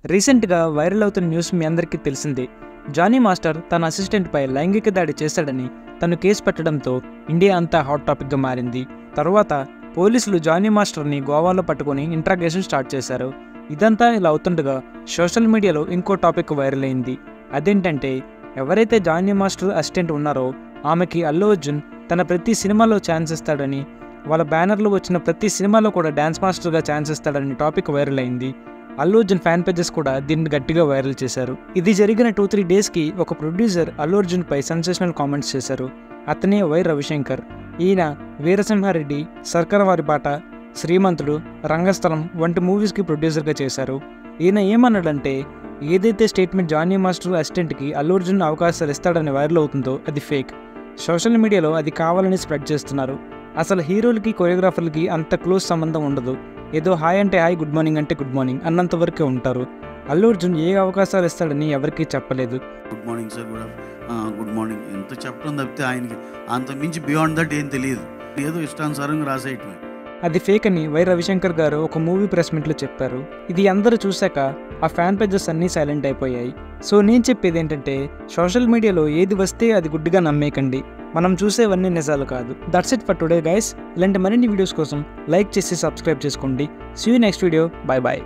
రీసెంట్గా వైరల్ అవుతున్న న్యూస్ మీ అందరికీ తెలిసిందే. జానీ మాస్టర్ తన అసిస్టెంట్పై లైంగిక దాడి చేశాడని తను కేసు పెట్టడంతో ఇండియా అంతా హాట్ టాపిక్గా మారింది. తరువాత పోలీసులు జానీ మాస్టర్ని గోవాలో పట్టుకొని ఇంట్రాగేషన్ స్టార్ట్ చేశారు. ఇదంతా ఇలా అవుతుండగా సోషల్ మీడియాలో ఇంకో టాపిక్ వైరల్ అయింది. అదేంటంటే, ఎవరైతే జానీ మాస్టర్ అసిస్టెంట్ ఉన్నారో ఆమెకి అల్లు అర్జున్ తన ప్రతి సినిమాలో ఛాన్స్ ఇస్తాడని, వాళ్ళ బ్యానర్లో వచ్చిన ప్రతి సినిమాలో కూడా డ్యాన్స్ మాస్టర్గా ఛాన్స్ ఇస్తాడని టాపిక్ వైరల్ అయింది. అల్లు అర్జున్ ఫ్యాన్ పేజెస్ కూడా దీన్ని గట్టిగా వైరల్ చేశారు. ఇది జరిగిన 2-3 డేస్కి ఒక ప్రొడ్యూసర్ అల్లు అర్జున్పై సెన్సేషనల్ కామెంట్స్ చేశారు. అతనే వై రవిశంకర్. ఈయన వీరసింహారెడ్డి, సర్కార్ వారి బాట, శ్రీమంతుడు, రంగస్థలం వంటి మూవీస్కి ప్రొడ్యూసర్గా చేశారు. ఈయన ఏమన్నాడంటే, ఏదైతే స్టేట్మెంట్ జానీ మాస్టర్ అసిస్టెంట్కి అల్లు అర్జున్ అవకాశాలు ఇస్తాడని వైరల్ అవుతుందో అది ఫేక్. సోషల్ మీడియాలో అది కావాలని స్ప్రెడ్ చేస్తున్నారు. అసలు హీరోలకి కొరియోగ్రాఫర్లకి అంత క్లోజ్ సంబంధం ఉండదు. ఏదో హాయ్ అంటే హాయ్, గుడ్ మార్నింగ్ అంటే గుడ్ మార్నింగ్ అన్నంత వరకే ఉంటారు. అల్లు అర్జున్ ఏ అవకాశాలు ఇస్తాడని ఎవరికీ చెప్పలేదు. Good morning sir, good morning ఎంత చెప్పడం తప్పితే ఆయనకి అంత మించి బియాండ్ దట్ ఏం తెలియదు. ఏదో ఇష్టానుసారంగా రాసేయటమే. అది ఫేక్ అని వై రవిశంకర్ గారు ఒక మూవీ ప్రెస్ మీట్లో చెప్పారు. ఇది అందరూ చూశాక ఆ ఫ్యాన్ పేజెస్ అన్నీ సైలెంట్ అయిపోయాయి. సో నేను చెప్పేది ఏంటంటే, సోషల్ మీడియాలో ఏది వస్తే అది గుడ్డిగా నమ్మేకండి. మనం చూసేవన్నీ నిజాలు కాదు. That's it for today guys. ఇలాంటి మరిన్ని వీడియోస్ కోసం లైక్ చేసి సబ్స్క్రైబ్ చేసుకోండి. See you next video. Bye bye.